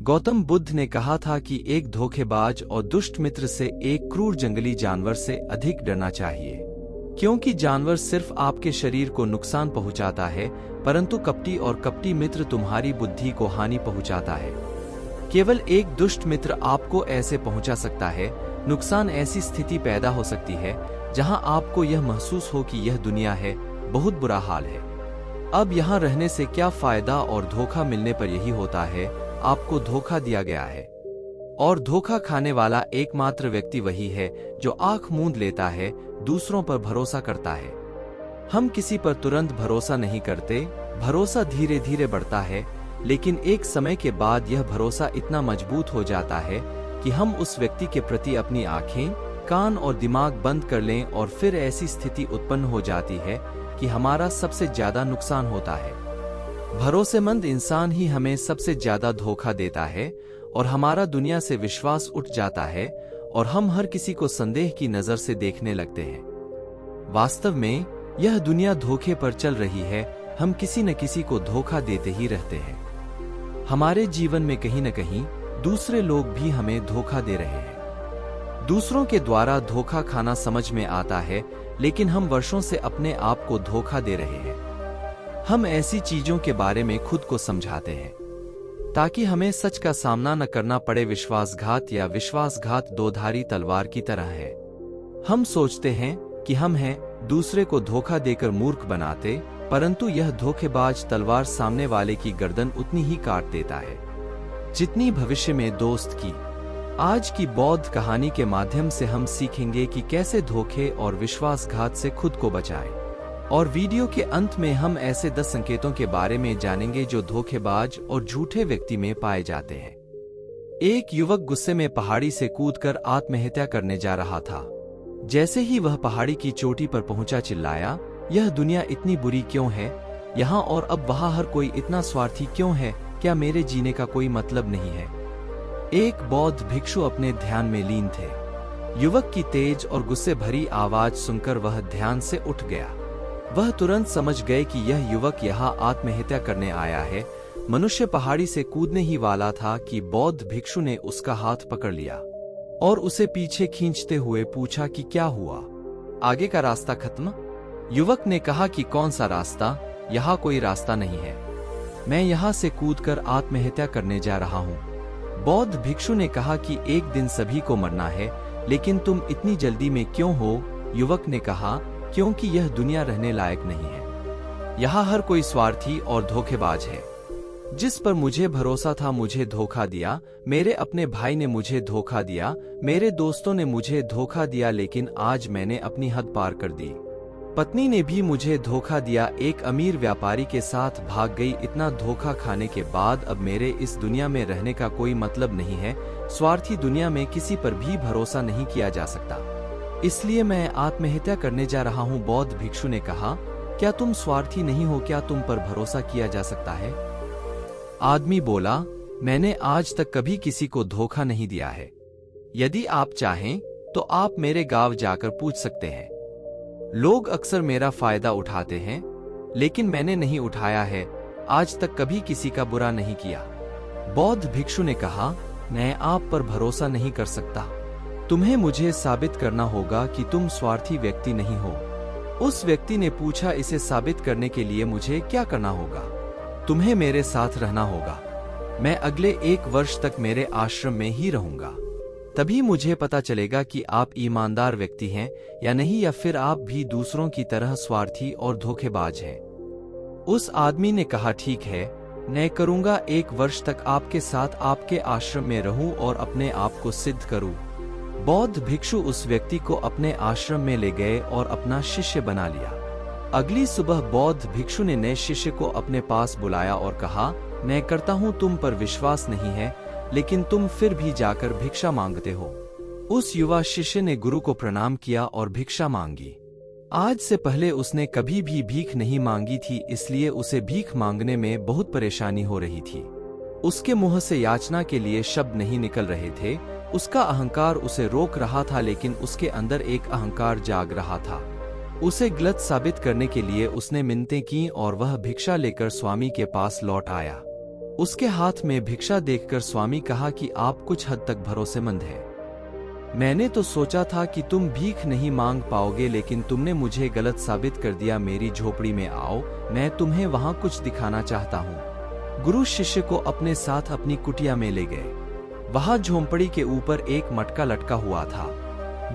गौतम बुद्ध ने कहा था कि एक धोखेबाज और दुष्ट मित्र से एक क्रूर जंगली जानवर से अधिक डरना चाहिए, क्योंकि जानवर सिर्फ आपके शरीर को नुकसान पहुंचाता है, परंतु कपटी और कपटी मित्र तुम्हारी बुद्धि को हानि पहुंचाता है। केवल एक दुष्ट मित्र आपको ऐसे पहुंचा सकता है, नुकसान ऐसी स्थिति पैदा हो सकती है जहां आपको यह महसूस हो कि यह दुनिया है, बहुत बुरा हाल है, अब यहाँ रहने से क्या फायदा, और धोखा मिलने पर यही होता है, आपको धोखा दिया गया है। और धोखा खाने वाला एकमात्र व्यक्ति वही है जो आंख मूंद लेता है, दूसरों पर भरोसा करता है। हम किसी पर तुरंत भरोसा नहीं करते, भरोसा धीरे धीरे बढ़ता है, लेकिन एक समय के बाद यह भरोसा इतना मजबूत हो जाता है कि हम उस व्यक्ति के प्रति अपनी आंखें, कान और दिमाग बंद कर लें, और फिर ऐसी स्थिति उत्पन्न हो जाती है कि हमारा सबसे ज्यादा नुकसान होता है। भरोसेमंद इंसान ही हमें सबसे ज्यादा धोखा देता है और हमारा दुनिया से विश्वास उठ जाता है और हम हर किसी को संदेह की नजर से देखने लगते हैं। वास्तव में यह दुनिया धोखे पर चल रही है, हम किसी न किसी को धोखा देते ही रहते हैं। हमारे जीवन में कहीं न कहीं दूसरे लोग भी हमें धोखा दे रहे हैं। दूसरों के द्वारा धोखा खाना समझ में आता है, लेकिन हम वर्षों से अपने आप को धोखा दे रहे हैं। हम ऐसी चीजों के बारे में खुद को समझाते हैं ताकि हमें सच का सामना न करना पड़े। विश्वासघात या विश्वासघात दोधारी तलवार की तरह है। हम सोचते हैं कि हम हैं, दूसरे को धोखा देकर मूर्ख बनाते, परंतु यह धोखेबाज तलवार सामने वाले की गर्दन उतनी ही काट देता है जितनी भविष्य में दोस्त की। आज की बौद्ध कहानी के माध्यम से हम सीखेंगे कि कैसे धोखे और विश्वासघात से खुद को बचाएं। और वीडियो के अंत में हम ऐसे 10 संकेतों के बारे में जानेंगे जो धोखेबाज और झूठे व्यक्ति में पाए जाते हैं। एक युवक गुस्से में पहाड़ी से कूदकर आत्महत्या करने जा रहा था। जैसे ही वह पहाड़ी की चोटी पर पहुंचा, चिल्लाया, यह दुनिया इतनी बुरी क्यों है, यहाँ और अब वहाँ हर कोई इतना स्वार्थी क्यों है, क्या मेरे जीने का कोई मतलब नहीं है। एक बौद्ध भिक्षु अपने ध्यान में लीन थे। युवक की तेज और गुस्से भरी आवाज सुनकर वह ध्यान से उठ गया। वह तुरंत समझ गए कि यह युवक यहाँ आत्महत्या करने आया है। मनुष्य पहाड़ी से कूदने ही वाला था कि बौद्ध भिक्षु ने उसका हाथ पकड़ लिया और उसे पीछे खींचते हुए पूछा कि क्या हुआ, आगे का रास्ता खत्म? युवक ने कहा कि कौन सा रास्ता, यहाँ कोई रास्ता नहीं है, मैं यहाँ से कूदकर आत्महत्या करने जा रहा हूँ। बौद्ध भिक्षु ने कहा कि एक दिन सभी को मरना है, लेकिन तुम इतनी जल्दी में क्यों हो? युवक ने कहा, क्योंकि यह दुनिया रहने लायक नहीं है। यहाँ हर कोई स्वार्थी और धोखेबाज है। जिस पर मुझे भरोसा था मुझे धोखा दिया, मेरे अपने भाई ने मुझे धोखा दिया, मेरे दोस्तों ने मुझे धोखा दिया, लेकिन आज मैंने अपनी हद पार कर दी। पत्नी ने भी मुझे धोखा दिया, एक अमीर व्यापारी के साथ भाग गई। इतना धोखा खाने के बाद अब मेरे इस दुनिया में रहने का कोई मतलब नहीं है। स्वार्थी दुनिया में किसी पर भी भरोसा नहीं किया जा सकता, इसलिए मैं आत्महत्या करने जा रहा हूँ। बौद्ध भिक्षु ने कहा, क्या तुम स्वार्थी नहीं हो? क्या तुम पर भरोसा किया जा सकता है? आदमी बोला, मैंने आज तक कभी किसी को धोखा नहीं दिया है। यदि आप चाहें तो आप मेरे गांव जाकर पूछ सकते हैं। लोग अक्सर मेरा फायदा उठाते हैं, लेकिन मैंने नहीं उठाया है, आज तक कभी किसी का बुरा नहीं किया। बौद्ध भिक्षु ने कहा, मैं आप पर भरोसा नहीं कर सकता। तुम्हें मुझे साबित करना होगा कि तुम स्वार्थी व्यक्ति नहीं हो। उस व्यक्ति ने पूछा, इसे साबित करने के लिए मुझे क्या करना होगा? तुम्हें मेरे साथ रहना होगा। मैं अगले 1 वर्ष तक मेरे आश्रम में ही रहूंगा, तभी मुझे पता चलेगा कि आप ईमानदार व्यक्ति हैं या नहीं, या फिर आप भी दूसरों की तरह स्वार्थी और धोखेबाज हैं। उस आदमी ने कहा, ठीक है, मैं करूंगा। 1 वर्ष तक आपके साथ आपके आश्रम में रहूं और अपने आप को सिद्ध करूं। बौद्ध भिक्षु उस व्यक्ति को अपने आश्रम में ले गए और अपना शिष्य बना लिया। अगली सुबह बौद्ध भिक्षु ने नए शिष्य को अपने पास बुलाया और कहा, मैं करता हूँ तुम पर विश्वास नहीं है, लेकिन तुम फिर भी जाकर भिक्षा मांगते हो। उस युवा शिष्य ने गुरु को प्रणाम किया और भिक्षा मांगी। आज से पहले उसने कभी भी भीख नहीं मांगी थी, इसलिए उसे भीख मांगने में बहुत परेशानी हो रही थी। उसके मुंह से याचना के लिए शब्द नहीं निकल रहे थे। उसका अहंकार उसे रोक रहा था, लेकिन उसके अंदर एक अहंकार जाग रहा था। उसे गलत साबित करने के लिए उसने मिन्नतें की और वह भिक्षा लेकर स्वामी के पास लौट आया। उसके हाथ में भिक्षा देखकर स्वामी कहा कि आप कुछ हद तक भरोसेमंद हैं। मैंने तो सोचा था कि तुम भीख नहीं मांग पाओगे, लेकिन तुमने मुझे गलत साबित कर दिया। मेरी झोपड़ी में आओ, मैं तुम्हें वहां कुछ दिखाना चाहता हूँ। गुरु शिष्य को अपने साथ अपनी कुटिया में ले गए। वहां झोंपड़ी के ऊपर एक मटका लटका हुआ था।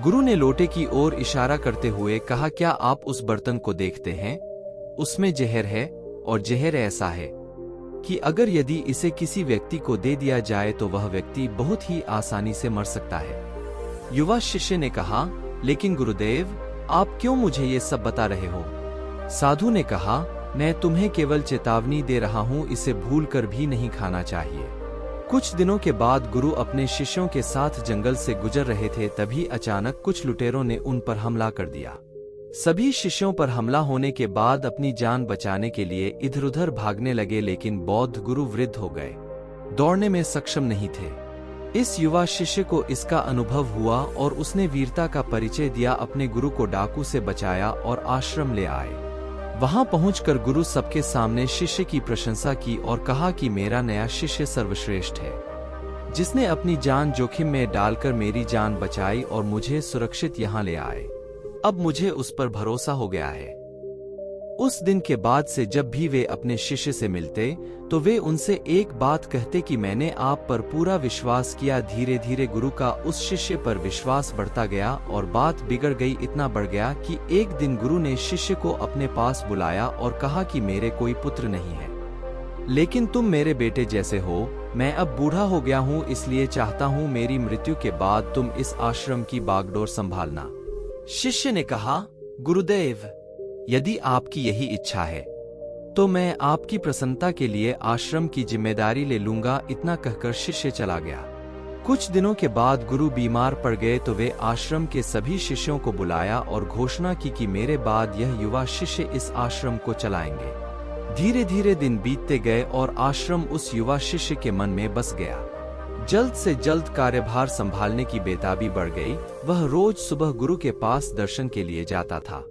गुरु ने लोटे की ओर इशारा करते हुए कहा, क्या आप उस बर्तन को देखते हैं? उसमें जहर है, और जहर ऐसा है कि अगर यदि इसे किसी व्यक्ति को दे दिया जाए तो वह व्यक्ति बहुत ही आसानी से मर सकता है। युवा शिष्य ने कहा, लेकिन गुरुदेव, आप क्यों मुझे ये सब बता रहे हो? साधु ने कहा, मैं तुम्हें केवल चेतावनी दे रहा हूं, इसे भूलकर भी नहीं खाना चाहिए। कुछ दिनों के बाद गुरु अपने शिष्यों के साथ जंगल से गुजर रहे थे, तभी अचानक कुछ लुटेरों ने उन पर हमला कर दिया। सभी शिष्यों पर हमला होने के बाद अपनी जान बचाने के लिए इधर-उधर भागने लगे, लेकिन बौद्ध गुरु वृद्ध हो गए, दौड़ने में सक्षम नहीं थे। इस युवा शिष्य को इसका अनुभव हुआ और उसने वीरता का परिचय दिया, अपने गुरु को डाकू से बचाया और आश्रम ले आए। वहां पहुंचकर गुरु सबके सामने शिष्य की प्रशंसा की और कहा कि मेरा नया शिष्य सर्वश्रेष्ठ है, जिसने अपनी जान जोखिम में डालकर मेरी जान बचाई और मुझे सुरक्षित यहाँ ले आए। अब मुझे उस पर भरोसा हो गया है। उस दिन के बाद से जब भी वे अपने शिष्य से मिलते तो वे उनसे एक बात कहते कि मैंने आप पर पूरा विश्वास किया। धीरे धीरे गुरु का उस शिष्य पर विश्वास बढ़ता गया और बात बिगड़ गई। इतना बढ़ गया कि एक दिन गुरु ने शिष्य को अपने पास बुलाया और कहा कि मेरे कोई पुत्र नहीं है, लेकिन तुम मेरे बेटे जैसे हो। मैं अब बूढ़ा हो गया हूँ, इसलिए चाहता हूँ मेरी मृत्यु के बाद तुम इस आश्रम की बागडोर संभालना। शिष्य ने कहा, गुरुदेव, यदि आपकी यही इच्छा है तो मैं आपकी प्रसन्नता के लिए आश्रम की जिम्मेदारी ले लूंगा। इतना कहकर शिष्य चला गया। कुछ दिनों के बाद गुरु बीमार पड़ गए तो वे आश्रम के सभी शिष्यों को बुलाया और घोषणा की कि मेरे बाद यह युवा शिष्य इस आश्रम को चलाएंगे। धीरे धीरे दिन बीतते गए और आश्रम उस युवा शिष्य के मन में बस गया। जल्द से जल्द कार्यभार संभालने की बेताबी बढ़ गई। वह रोज सुबह गुरु के पास दर्शन के लिए जाता था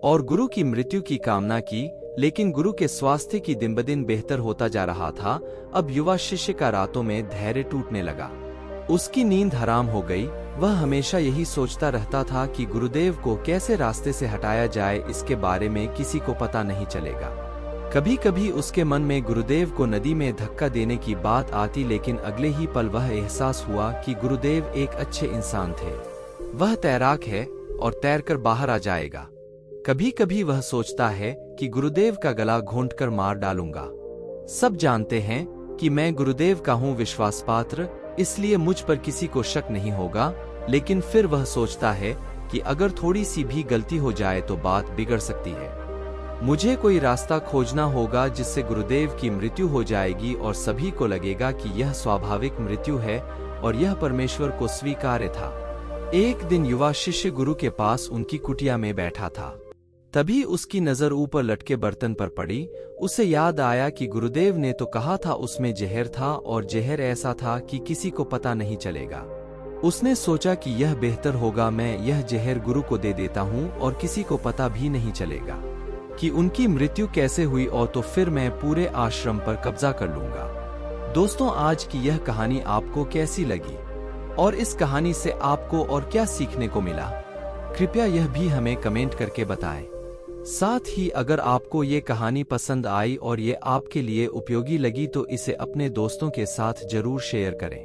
और गुरु की मृत्यु की कामना की, लेकिन गुरु के स्वास्थ्य की दिन ब दिन बेहतर होता जा रहा था। अब युवा शिष्य का रातों में धैर्य टूटने लगा। उसकी नींद हराम हो गई। वह हमेशा यही सोचता रहता था कि गुरुदेव को कैसे रास्ते से हटाया जाए, इसके बारे में किसी को पता नहीं चलेगा। कभी कभी उसके मन में गुरुदेव को नदी में धक्का देने की बात आती, लेकिन अगले ही पल वह एहसास हुआ कि गुरुदेव एक अच्छे इंसान थे। वह तैराक है और तैरकर बाहर आ जाएगा। कभी कभी वह सोचता है कि गुरुदेव का गला घोंटकर मार डालूंगा। सब जानते हैं कि मैं गुरुदेव का हूँ विश्वास पात्र, इसलिए मुझ पर किसी को शक नहीं होगा। लेकिन फिर वह सोचता है कि अगर थोड़ी सी भी गलती हो जाए तो बात बिगड़ सकती है। मुझे कोई रास्ता खोजना होगा जिससे गुरुदेव की मृत्यु हो जाएगी और सभी को लगेगा कि यह स्वाभाविक मृत्यु है और यह परमेश्वर को स्वीकार्य था। एक दिन युवा शिष्य गुरु के पास उनकी कुटिया में बैठा था। तभी उसकी नजर ऊपर लटके बर्तन पर पड़ी। उसे याद आया कि गुरुदेव ने तो कहा था उसमें जहर था, और जहर ऐसा था कि किसी को पता नहीं चलेगा। उसने सोचा कि यह बेहतर होगा मैं यह जहर गुरु को दे देता हूँ और किसी को पता भी नहीं चलेगा कि उनकी मृत्यु कैसे हुई, और तो फिर मैं पूरे आश्रम पर कब्जा कर लूंगा। दोस्तों, आज की यह कहानी आपको कैसी लगी और इस कहानी से आपको और क्या सीखने को मिला, कृपया यह भी हमें कमेंट करके बताएं। साथ ही अगर आपको ये कहानी पसंद आई और ये आपके लिए उपयोगी लगी तो इसे अपने दोस्तों के साथ जरूर शेयर करें।